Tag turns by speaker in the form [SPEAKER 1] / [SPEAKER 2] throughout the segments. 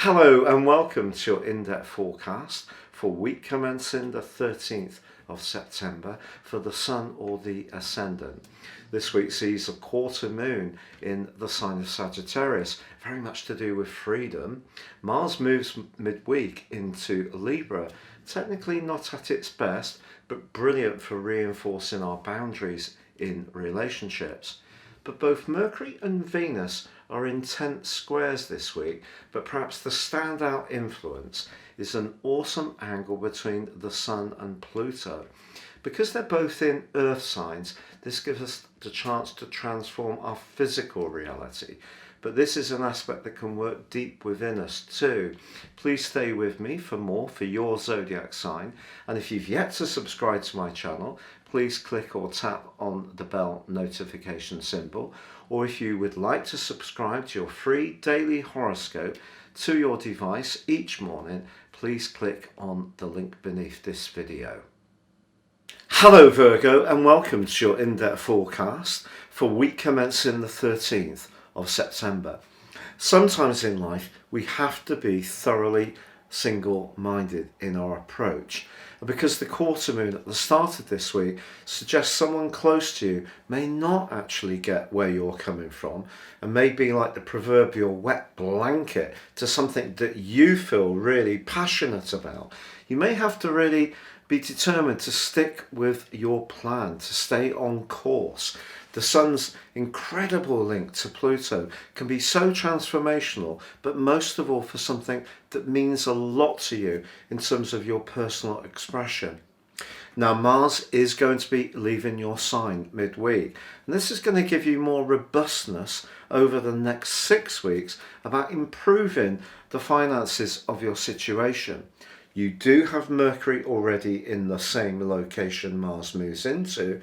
[SPEAKER 1] Hello and welcome to your in-depth forecast for week commencing the 13th of September for the Sun or the Ascendant. This week sees a quarter moon in the sign of Sagittarius, very much to do with freedom. Mars moves midweek into Libra, technically not at its best, but brilliant for reinforcing our boundaries in relationships. But both Mercury and Venus are intense squares this week, but perhaps the standout influence is an awesome angle between the Sun and Pluto. Because they're both in Earth signs, this gives us the chance to transform our physical reality. But this is an aspect that can work deep within us too. Please stay with me for more for your zodiac sign. And if you've yet to subscribe to my channel, please click or tap on the bell notification symbol. Or if you would like to subscribe to your free daily horoscope to your device each morning, please click on the link beneath this video. Hello Virgo and welcome to your in-depth forecast for week commencing the 13th of September. Sometimes in life we have to be thoroughly single-minded in our approach, and because the quarter moon at the start of this week suggests someone close to you may not actually get where you're coming from and may be like the proverbial wet blanket to something that you feel really passionate about, you may have to really be determined to stick with your plan, to stay on course. The Sun's incredible link to Pluto can be so transformational, but most of all for something that means a lot to you in terms of your personal expression. Now Mars is going to be leaving your sign midweek, and this is going to give you more robustness over the next 6 weeks about improving the finances of your situation. You do have Mercury already in the same location Mars moves into,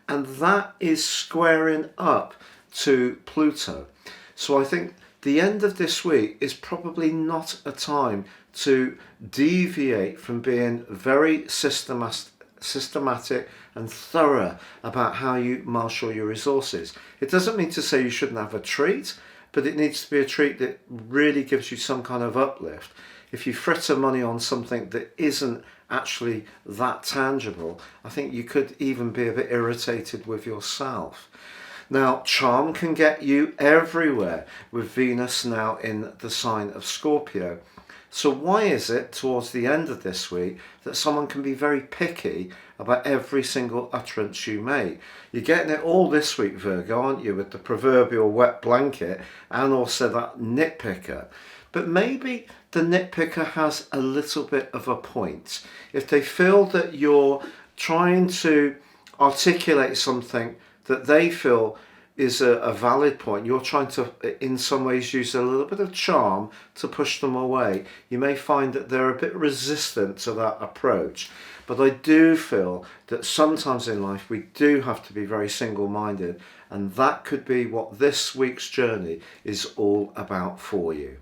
[SPEAKER 1] and that is squaring up to Pluto. So I think the end of this week is probably not a time to deviate from being very systematic and thorough about how you marshal your resources. It doesn't mean to say you shouldn't have a treat, but it needs to be a treat that really gives you some kind of uplift. If you fritter money on something that isn't actually that tangible, I think you could even be a bit irritated with yourself. Now, charm can get you everywhere with Venus now in the sign of Scorpio. So why is it towards the end of this week that someone can be very picky about every single utterance you make? You're getting it all this week, Virgo, aren't you, with the proverbial wet blanket and also that nitpicker. But maybe the nitpicker has a little bit of a point. If they feel that you're trying to articulate something that they feel is a valid point, you're trying to in some ways use a little bit of charm to push them away, you may find that they're a bit resistant to that approach. But I do feel that sometimes in life we do have to be very single-minded, and that could be what this week's journey is all about for you.